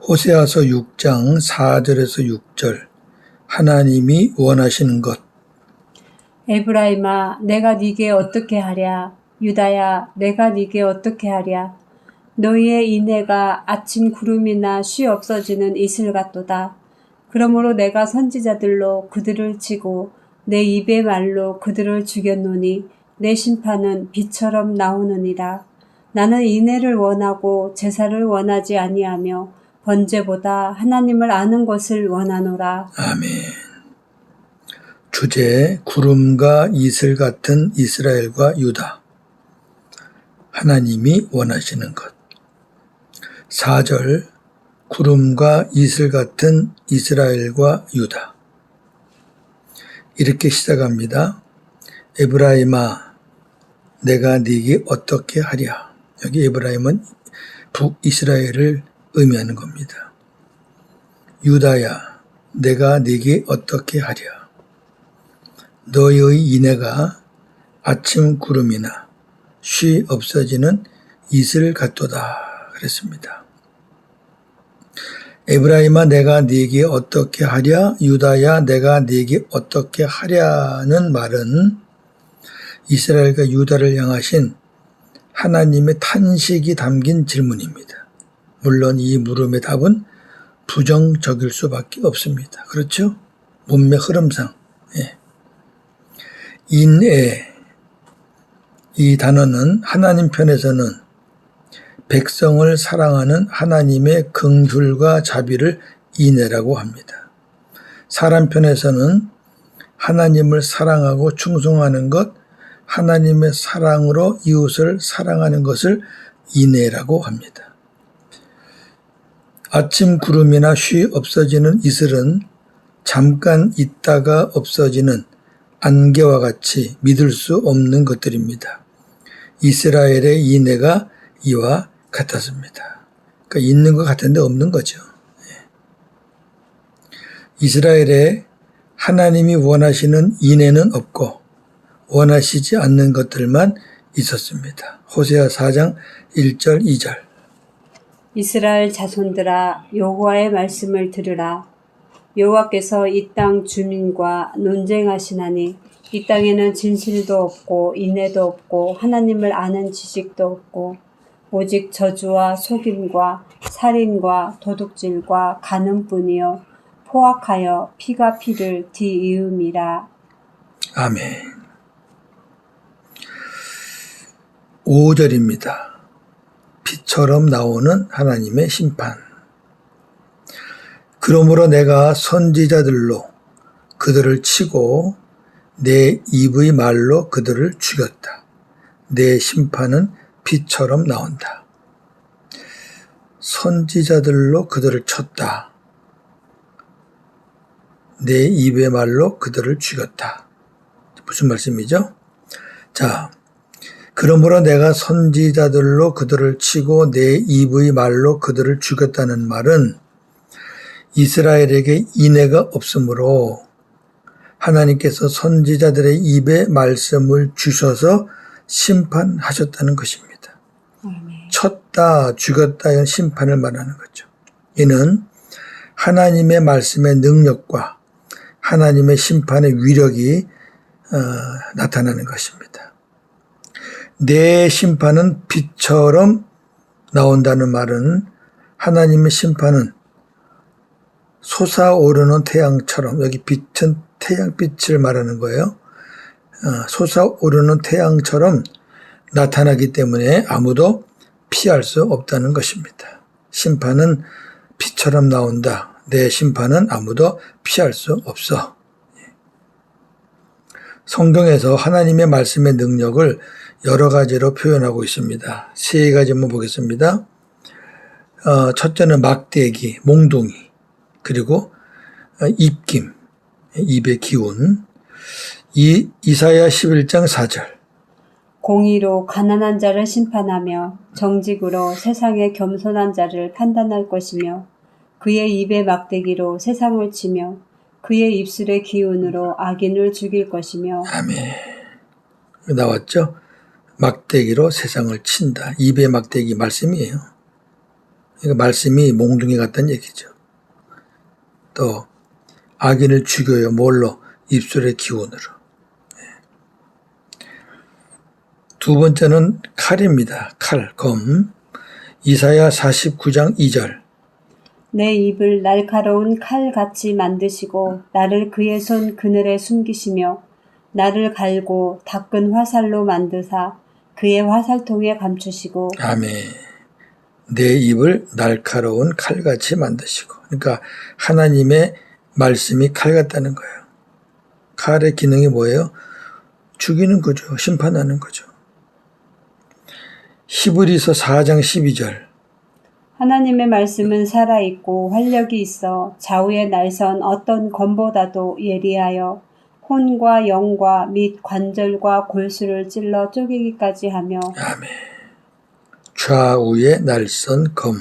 호세아서 6장 4절에서 6절 하나님이 원하시는 것. 에브라임아 내가 네게 어떻게 하랴. 유다야 내가 네게 어떻게 하랴. 너희의 인애가 아침 구름이나 쉬 없어지는 이슬 같도다. 그러므로 내가 선지자들로 그들을 치고 내 입의 말로 그들을 죽였노니 내 심판은 비처럼 나오느니라. 나는 인애를 원하고 제사를 원하지 아니하며 번제보다 하나님을 아는 것을 원하노라. 아멘. 주제 구름과 이슬 같은 이스라엘과 유다. 하나님이 원하시는 것. 4절 구름과 이슬 같은 이스라엘과 유다. 이렇게 시작합니다. 에브라임아 내가 네게 어떻게 하랴. 여기 에브라임은 북이스라엘을 의미하는 겁니다. 유다야 내가 네게 어떻게 하랴. 너희의 인애가 아침 구름이나 쉬 없어지는 이슬 같도다 그랬습니다. 에브라임아 내가 네게 어떻게 하랴. 유다야 내가 네게 어떻게 하랴는 말은 이스라엘과 유다를 향하신 하나님의 탄식이 담긴 질문입니다. 물론 이 물음의 답은 부정적일 수밖에 없습니다. 그렇죠? 문맥 흐름상. 예. 인애, 이 단어는 하나님 편에서는 백성을 사랑하는 하나님의 긍휼과 자비를 인애라고 합니다. 사람 편에서는 하나님을 사랑하고 충성하는 것, 하나님의 사랑으로 이웃을 사랑하는 것을 인애라고 합니다. 아침 구름이나 쉬 없어지는 이슬은 잠깐 있다가 없어지는 안개와 같이 믿을 수 없는 것들입니다. 이스라엘의 인애가 이와 같았습니다. 그러니까 있는 것 같은데 없는 거죠. 이스라엘에 하나님이 원하시는 인애는 없고 원하시지 않는 것들만 있었습니다. 호세아 4장 1절 2절. 이스라엘 자손들아 여호와의 말씀을 들으라. 여호와께서 이 땅 주민과 논쟁하시나니 이 땅에는 진실도 없고 인애도 없고 하나님을 아는 지식도 없고 오직 저주와 속임과 살인과 도둑질과 간음뿐이요 포악하여 피가 피를 뒤이음이라. 아멘. 5절입니다. 피처럼 나오는 하나님의 심판. 그러므로 내가 선지자들로 그들을 치고 내 입의 말로 그들을 죽였다. 내 심판은 피처럼 나온다. 선지자들로 그들을 쳤다. 내 입의 말로 그들을 죽였다. 무슨 말씀이죠? 자, 그러므로 내가 선지자들로 그들을 치고 내 입의 말로 그들을 죽였다는 말은 이스라엘에게 인애가 없으므로 하나님께서 선지자들의 입에 말씀을 주셔서 심판하셨다는 것입니다. 쳤다, 죽였다 이런 심판을 말하는 거죠. 이는 하나님의 말씀의 능력과 하나님의 심판의 위력이 나타나는 것입니다. 내 심판은 빛처럼 나온다는 말은 하나님의 심판은 솟아오르는 태양처럼, 여기 빛은 태양빛을 말하는 거예요. 솟아오르는 태양처럼 나타나기 때문에 아무도 피할 수 없다는 것입니다. 심판은 빛처럼 나온다. 내 심판은 아무도 피할 수 없어. 성경에서 하나님의 말씀의 능력을 여러 가지로 표현하고 있습니다. 세 가지만 보겠습니다. 첫째는 막대기, 몽둥이, 그리고 입김, 입의 기운. 이사야 11장 4절. 공의로 가난한 자를 심판하며 정직으로 세상의 겸손한 자를 판단할 것이며 그의 입의 막대기로 세상을 치며 그의 입술의 기운으로 악인을 죽일 것이며. 아멘. 나왔죠? 막대기로 세상을 친다. 입의 막대기 말씀이에요. 그러니까 말씀이 몽둥이 같다는 얘기죠. 또 악인을 죽여요. 뭘로? 입술의 기운으로. 두 번째는 칼입니다. 칼, 검. 이사야 49장 2절. 내 입을 날카로운 칼같이 만드시고 나를 그의 손 그늘에 숨기시며 나를 갈고 닦은 화살로 만드사 그의 화살통에 감추시고. 아멘. 내 입을 날카로운 칼같이 만드시고. 그러니까 하나님의 말씀이 칼 같다는 거예요. 칼의 기능이 뭐예요? 죽이는 거죠. 심판하는 거죠. 히브리서 4장 12절. 하나님의 말씀은 살아있고 활력이 있어 좌우에 날선 어떤 검보다도 예리하여 혼과 영과 및 관절과 골수를 찔러 쪼개기까지 하며. 아멘. 좌우에 날선 검.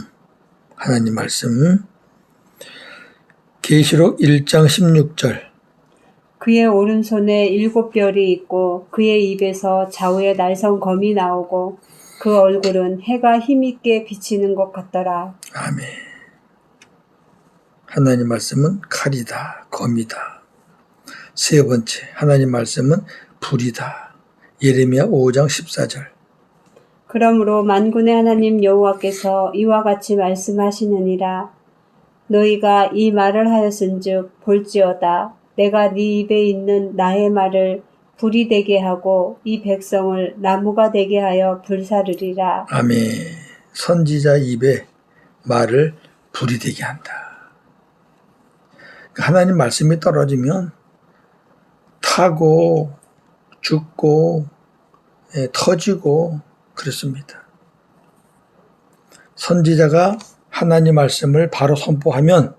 하나님 말씀. 계시록 1장 16절. 그의 오른손에 7별이 있고 그의 입에서 좌우에 날선 검이 나오고 그 얼굴은 해가 힘있게 비치는 것 같더라. 아멘. 하나님 말씀은 칼이다, 검이다. 세 번째, 하나님 말씀은 불이다. 예레미야 5장 14절. 그러므로 만군의 하나님 여호와께서 이와 같이 말씀하시느니라. 너희가 이 말을 하였은즉 볼지어다. 내가 네 입에 있는 나의 말을 불이 되게 하고 이 백성을 나무가 되게 하여 불사르리라. 아멘. 선지자 입에 말을 불이 되게 한다. 하나님 말씀이 떨어지면 타고 죽고 터지고 그렇습니다. 선지자가 하나님 말씀을 바로 선포하면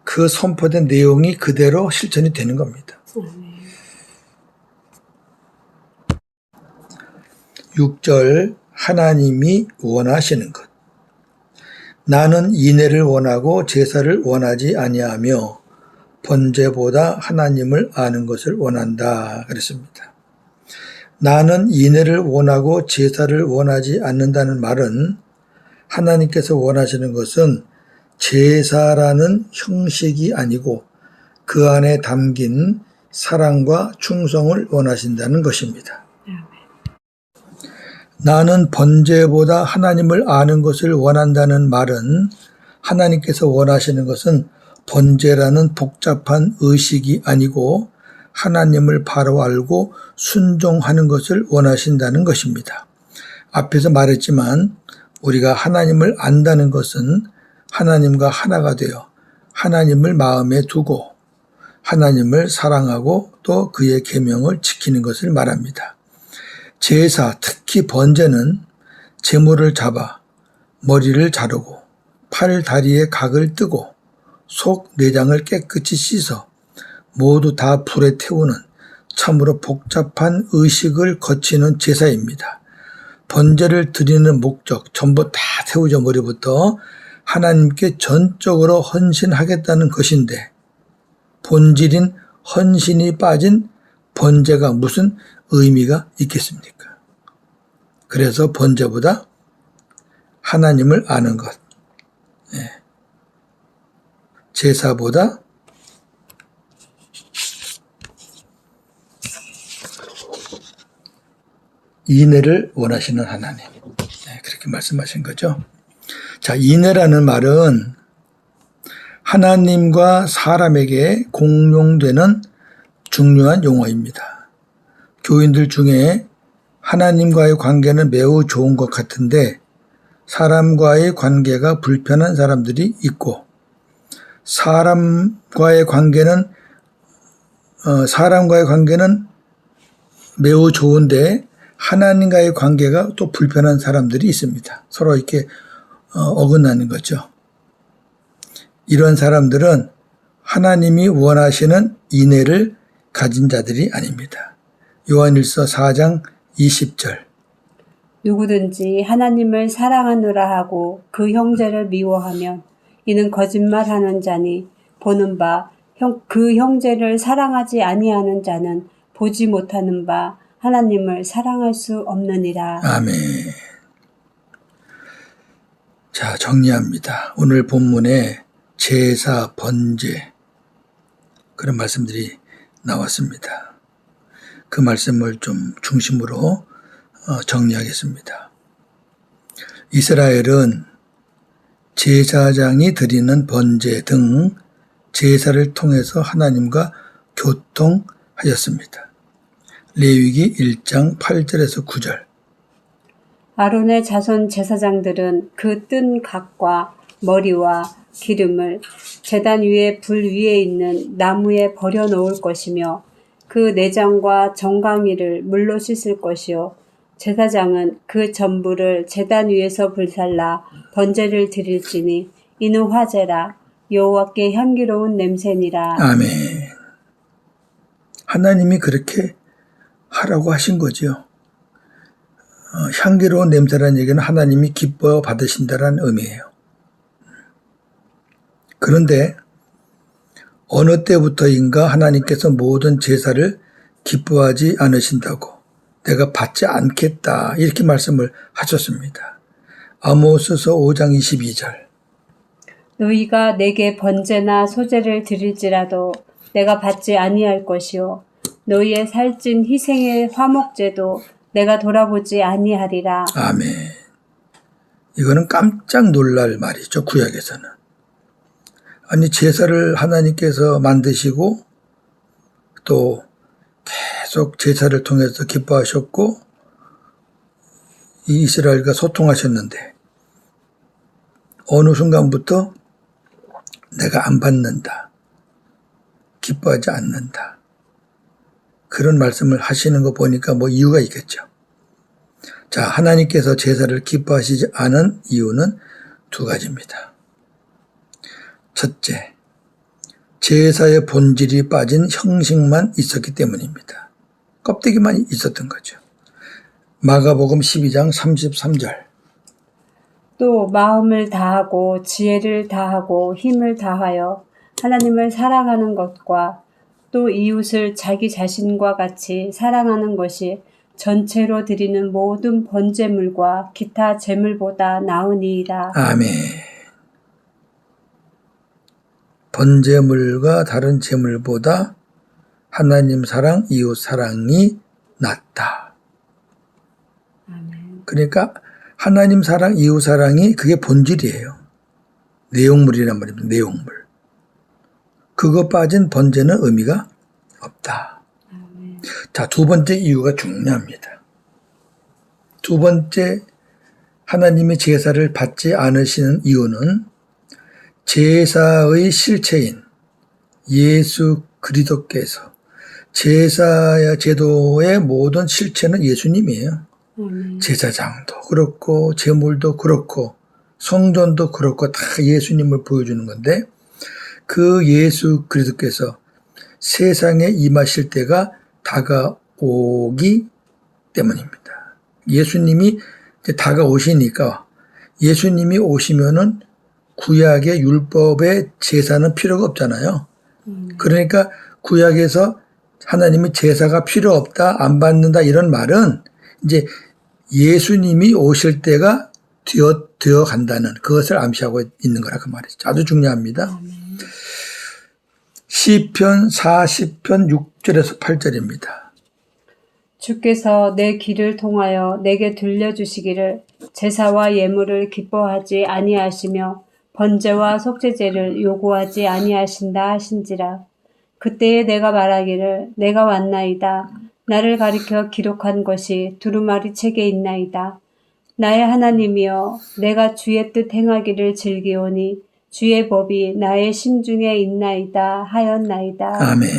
그 선포된 내용이 그대로 실천이 되는 겁니다. 6절 하나님이 원하시는 것. 나는 인애를 원하고 제사를 원하지 아니하며 번제보다 하나님을 아는 것을 원한다 그랬습니다. 나는 인애를 원하고 제사를 원하지 않는다는 말은 하나님께서 원하시는 것은 제사라는 형식이 아니고 그 안에 담긴 사랑과 충성을 원하신다는 것입니다. 나는 번제보다 하나님을 아는 것을 원한다는 말은 하나님께서 원하시는 것은 번제라는 복잡한 의식이 아니고 하나님을 바로 알고 순종하는 것을 원하신다는 것입니다. 앞에서 말했지만 우리가 하나님을 안다는 것은 하나님과 하나가 되어 하나님을 마음에 두고 하나님을 사랑하고 또 그의 계명을 지키는 것을 말합니다. 제사, 특히 번제는 제물을 잡아 머리를 자르고 팔, 다리에 각을 뜨고 속, 내장을 깨끗이 씻어 모두 다 불에 태우는 참으로 복잡한 의식을 거치는 제사입니다. 번제를 드리는 목적 전부 다 태우죠. 머리부터 하나님께 전적으로 헌신하겠다는 것인데 본질인 헌신이 빠진 번제가 무슨 의미가 있겠습니까? 그래서 번제보다 하나님을 아는 것, 제사보다 인애를 원하시는 하나님, 그렇게 말씀하신 거죠. 자, 인애라는 말은 하나님과 사람에게 공용되는 중요한 용어입니다. 교인들 중에 하나님과의 관계는 매우 좋은 것 같은데 사람과의 관계가 불편한 사람들이 있고 사람과의 관계는 매우 좋은데 하나님과의 관계가 또 불편한 사람들이 있습니다. 서로 이렇게 어긋나는 거죠. 이런 사람들은 하나님이 원하시는 인애를 가진 자들이 아닙니다. 요한일서 4장 20절. 누구든지 하나님을 사랑하노라 하고 그 형제를 미워하면 이는 거짓말하는 자니 보는 바 그 형제를 사랑하지 아니하는 자는 보지 못하는 바 하나님을 사랑할 수 없느니라. 아멘. 자, 정리합니다. 오늘 본문에 제사, 번제 그런 말씀들이 나왔습니다. 그 말씀을 좀 중심으로 정리하겠습니다. 이스라엘은 제사장이 드리는 번제 등 제사를 통해서 하나님과 교통하였습니다. 레위기 1장 8절에서 9절. 아론의 자손 제사장들은 그 뜬 각과 머리와 기름을 제단 위에 불 위에 있는 나무에 버려 놓을 것이며 그 내장과 정강이를 물로 씻을 것이요 제사장은 그 전부를 제단 위에서 불살라 번제를 드릴지니 이는 화제라 여호와께 향기로운 냄새니라. 아멘. 하나님이 그렇게 하라고 하신 거죠. 향기로운 냄새라는 얘기는 하나님이 기뻐 받으신다라는 의미예요. 그런데 어느 때부터인가 하나님께서 모든 제사를 기뻐하지 않으신다고 내가 받지 않겠다 이렇게 말씀을 하셨습니다. 아모스서 5장 22절. 너희가 내게 번제나 소제를 드릴지라도 내가 받지 아니할 것이요 너희의 살찐 희생의 화목제도 내가 돌아보지 아니하리라. 아멘. 이거는 깜짝 놀랄 말이죠. 구약에서는. 아니 제사를 하나님께서 만드시고 또 계속 제사를 통해서 기뻐하셨고 이 이스라엘과 소통하셨는데 어느 순간부터 내가 안 받는다. 기뻐하지 않는다. 그런 말씀을 하시는 거 보니까 뭐 이유가 있겠죠. 자, 하나님께서 제사를 기뻐하시지 않은 이유는 두 가지입니다. 첫째, 제사의 본질이 빠진 형식만 있었기 때문입니다. 껍데기만 있었던 거죠. 마가복음 12장 33절. 또 마음을 다하고 지혜를 다하고 힘을 다하여 하나님을 사랑하는 것과 또 이웃을 자기 자신과 같이 사랑하는 것이 전체로 드리는 모든 번제물과 기타 제물보다 나으니이다. 아멘. 번제물과 다른 제물보다 하나님 사랑, 이웃 사랑이 낫다. 아멘. 그러니까 하나님 사랑, 이웃 사랑이 그게 본질이에요. 내용물이란 말입니다. 내용물. 그거 빠진 번제는 의미가 없다. 아멘. 자, 두 번째 이유가 중요합니다. 두 번째 하나님이 제사를 받지 않으시는 이유는 제사의 실체인 예수 그리스도께서 제사야 제도의 모든 실체는 예수님이에요. 제사장도 그렇고 제물도 그렇고 성전도 그렇고 다 예수님을 보여주는 건데 그 예수 그리스도께서 세상에 임하실 때가 다가오기 때문입니다. 예수님이 이제 다가오시니까 예수님이 오시면은 구약의 율법의 제사는 필요가 없잖아요. 그러니까 구약에서 하나님이 제사가 필요 없다, 안 받는다 이런 말은 이제 예수님이 오실 때가 되어 간다는 그것을 암시하고 있는 거라 그 말이죠. 아주 중요합니다. 시편 40편 6절에서 8절입니다. 주께서 내 귀를 통하여 내게 들려주시기를 제사와 예물을 기뻐하지 아니하시며 번제와 속죄제를 요구하지 아니하신다 하신지라. 그때에 내가 말하기를 내가 왔나이다. 나를 가리켜 기록한 것이 두루마리 책에 있나이다. 나의 하나님이여 내가 주의 뜻 행하기를 즐기오니 주의 법이 나의 심중에 있나이다 하였나이다. 아멘.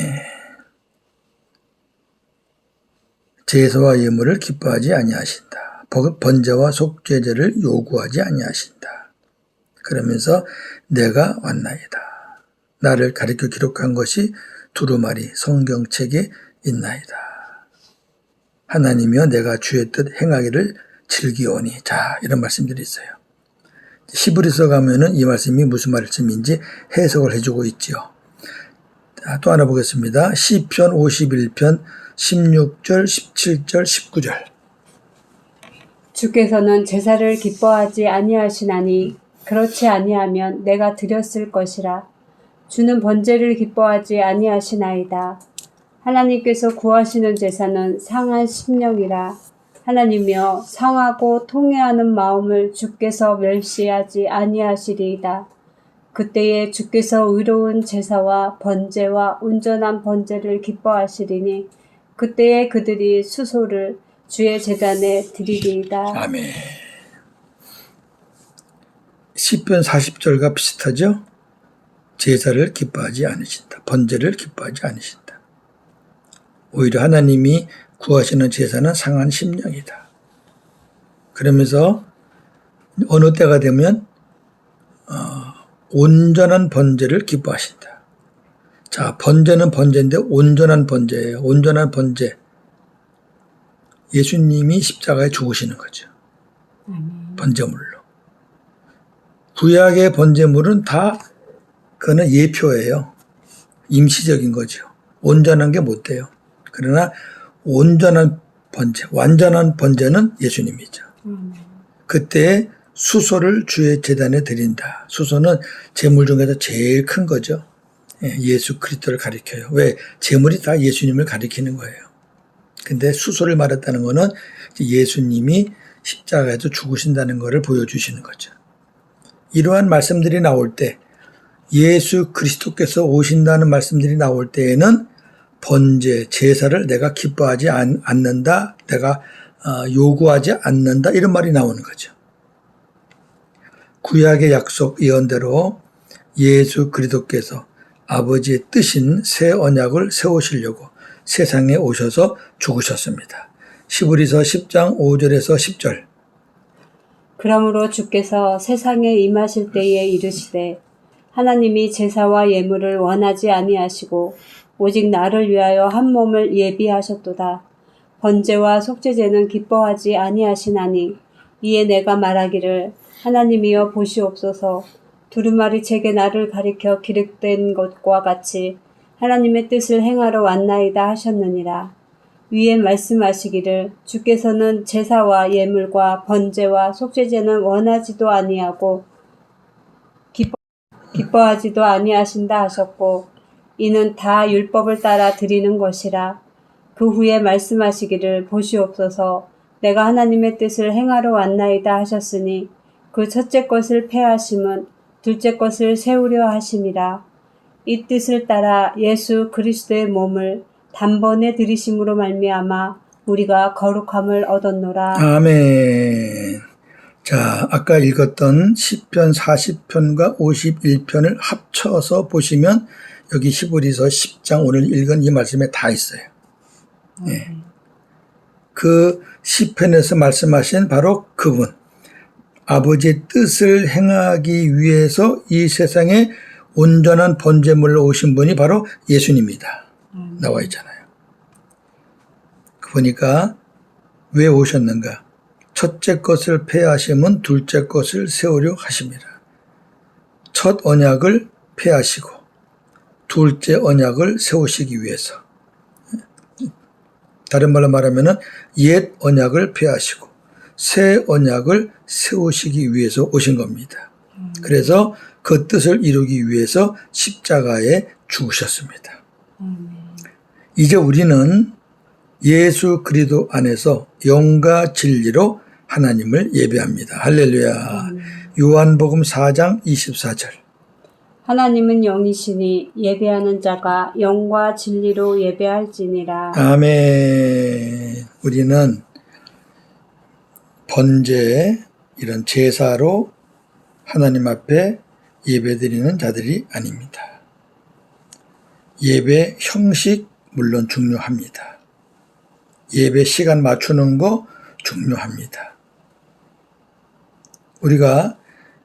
제사와 예물을 기뻐하지 아니하신다. 번제와 속죄제를 요구하지 아니하신다. 그러면서 내가 왔나이다. 나를 가리켜 기록한 것이 두루마리 성경책에 있나이다. 하나님이여 내가 주의 뜻 행하기를 즐기오니. 자, 이런 말씀들이 있어요. 히브리서 가면은 이 말씀이 무슨 말씀인지 해석을 해주고 있지요. 자, 또 하나 보겠습니다. 시편 51편 16절, 17절, 19절. 주께서는 제사를 기뻐하지 아니하시나니 그렇지 아니하면 내가 드렸을 것이라. 주는 번제를 기뻐하지 아니하시나이다. 하나님께서 구하시는 제사는 상한 심령이라. 하나님이여 상하고 통회하는 마음을 주께서 멸시하지 아니하시리이다. 그때에 주께서 의로운 제사와 번제와 온전한 번제를 기뻐하시리니 그때에 그들이 수소를 주의 제단에 드리리이다. 아멘. 시편 40절과 비슷하죠? 제사를 기뻐하지 않으신다. 번제를 기뻐하지 않으신다. 오히려 하나님이 구하시는 제사는 상한 심령이다. 그러면서 어느 때가 되면 온전한 번제를 기뻐하신다. 자, 번제는 번제인데 온전한 번제예요. 온전한 번제. 예수님이 십자가에 죽으시는 거죠. 번제물로. 구약의 번제물은 다 그거는 예표예요. 임시적인 거죠. 온전한 게 못 돼요. 그러나 온전한 번제, 완전한 번제는 예수님이죠. 그때 수소를 주의 제단에 드린다. 수소는 제물 중에서 제일 큰 거죠. 예수 그리스도를 가리켜요. 왜? 제물이 다 예수님을 가리키는 거예요. 근데 수소를 말했다는 거는 예수님이 십자가에서 죽으신다는 것을 보여주시는 거죠. 이러한 말씀들이 나올 때, 예수 그리스도께서 오신다는 말씀들이 나올 때에는 번제, 제사를 내가 기뻐하지 않는다, 내가 요구하지 않는다, 이런 말이 나오는 거죠. 구약의 약속 예언대로 예수 그리스도께서 아버지의 뜻인 새 언약을 세우시려고 세상에 오셔서 죽으셨습니다. 히브리서 10장 5절에서 10절. 그러므로 주께서 세상에 임하실 때에 이르시되 하나님이 제사와 예물을 원하지 아니하시고 오직 나를 위하여 한 몸을 예비하셨도다. 번제와 속죄제는 기뻐하지 아니하시나니 이에 내가 말하기를 하나님이여 보시옵소서. 두루마리 책에 나를 가리켜 기록된 것과 같이 하나님의 뜻을 행하러 왔나이다 하셨느니라. 위에 말씀하시기를 주께서는 제사와 예물과 번제와 속죄제는 원하지도 아니하고 기뻐하지도 아니하신다 하셨고 이는 다 율법을 따라 드리는 것이라. 그 후에 말씀하시기를 보시옵소서. 내가 하나님의 뜻을 행하러 왔나이다 하셨으니 그 첫째 것을 폐하심은 둘째 것을 세우려 하심이라. 이 뜻을 따라 예수 그리스도의 몸을 단번에 들이심으로 말미암아 우리가 거룩함을 얻었노라. 아멘. 자, 아까 읽었던 시편 40편과 51편을 합쳐서 보시면 여기 히브리서 10장 오늘 읽은 이 말씀에 다 있어요. 예. 그 시편에서 말씀하신 바로 그분, 아버지의 뜻을 행하기 위해서 이 세상에 온전한 번제물로 오신 분이 바로 예수님이다. 나와 있잖아요. 보니까 왜 오셨는가? 첫째 것을 폐하심은 둘째 것을 세우려 하심이라. 첫 언약을 폐하시고 둘째 언약을 세우시기 위해서. 다른 말로 말하면 옛 언약을 폐하시고 새 언약을 세우시기 위해서 오신 겁니다. 그래서 그 뜻을 이루기 위해서 십자가에 죽으셨습니다. 이제 우리는 예수 그리스도 안에서 영과 진리로 하나님을 예배합니다. 할렐루야. 요한복음 4장 24절. 하나님은 영이시니 예배하는 자가 영과 진리로 예배할지니라. 아멘. 우리는 번제, 이런 제사로 하나님 앞에 예배드리는 자들이 아닙니다. 예배 형식 물론 중요합니다. 예배 시간 맞추는 거 중요합니다. 우리가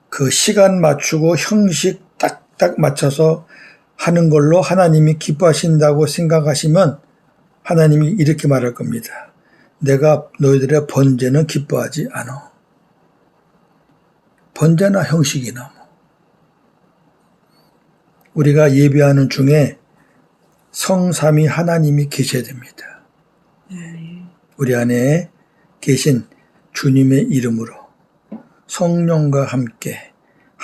그 시간 맞추고 형식 딱딱 맞춰서 하는 걸로 하나님이 기뻐하신다고 생각하시면 하나님이 이렇게 말할 겁니다. 내가 너희들의 번제는 기뻐하지 않아. 번제나 형식이나 뭐. 우리가 예배하는 중에 성삼위 하나님이 계셔야 됩니다. 우리 안에 계신 주님의 이름으로 성령과 함께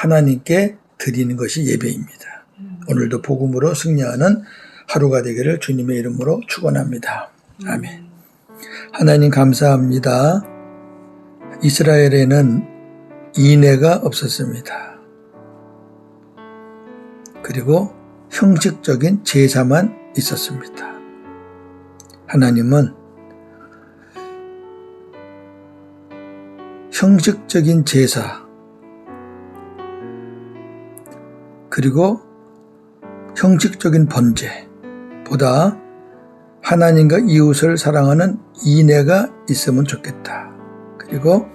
하나님께 드리는 것이 예배입니다. 오늘도 복음으로 승리하는 하루가 되기를 주님의 이름으로 축원합니다. 아멘. 하나님 감사합니다. 이스라엘에는 인애가 없었습니다. 그리고 형식적인 제사만 있었습니다. 하나님은 형식적인 제사 그리고 형식적인 번제보다 하나님과 이웃을 사랑하는 인애가 있으면 좋겠다. 그리고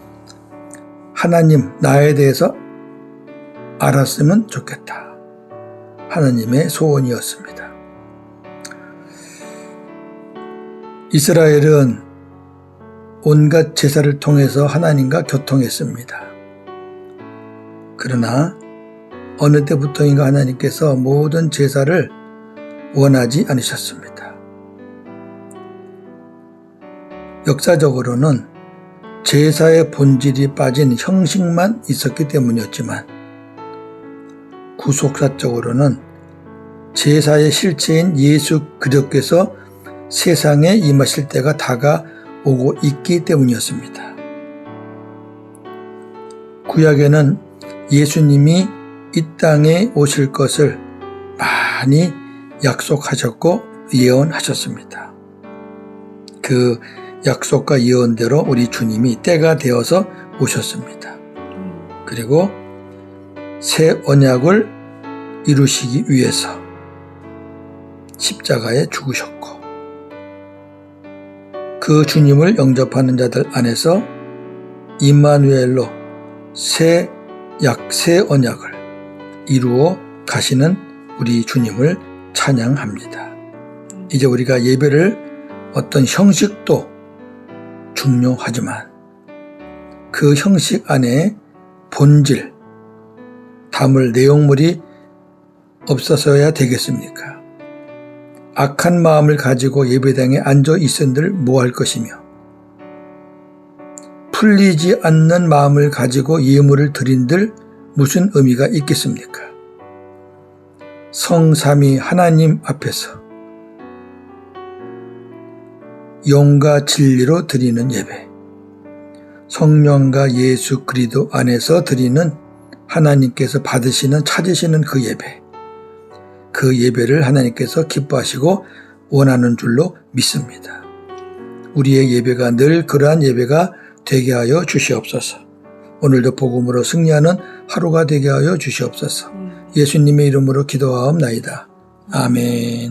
하나님 나에 대해서 알았으면 좋겠다. 하나님의 소원이었습니다. 이스라엘은 온갖 제사를 통해서 하나님과 교통했습니다. 그러나 어느 때부터인가 하나님께서 모든 제사를 원하지 않으셨습니다. 역사적으로는 제사의 본질이 빠진 형식만 있었기 때문이었지만 구속사적으로는 제사의 실체인 예수 그리스도께서 세상에 임하실 때가 다가오고 있기 때문이었습니다. 구약에는 예수님이 이 땅에 오실 것을 많이 약속하셨고 예언하셨습니다. 그 약속과 예언대로 우리 주님이 때가 되어서 오셨습니다. 그리고 새 언약을 이루시기 위해서 십자가에 죽으셨고 그 주님을 영접하는 자들 안에서 임마누엘로 새 언약을 이루어 가시는 우리 주님을 찬양합니다. 이제 우리가 예배를 어떤 형식도 중요하지만 그 형식 안에 본질, 담을 내용물이 없어서야 되겠습니까? 악한 마음을 가지고 예배당에 앉아 있은들 뭐 할 것이며 풀리지 않는 마음을 가지고 예물을 드린들 무슨 의미가 있겠습니까? 성삼위 하나님 앞에서 영과 진리로 드리는 예배, 성령과 예수 그리스도 안에서 드리는 하나님께서 받으시는 찾으시는 그 예배, 그 예배를 하나님께서 기뻐하시고 원하는 줄로 믿습니다. 우리의 예배가 늘 그러한 예배가 되게 하여 주시옵소서. 오늘도 복음으로 승리하는 하루가 되게 하여 주시옵소서. 예수님의 이름으로 기도하옵나이다. 아멘.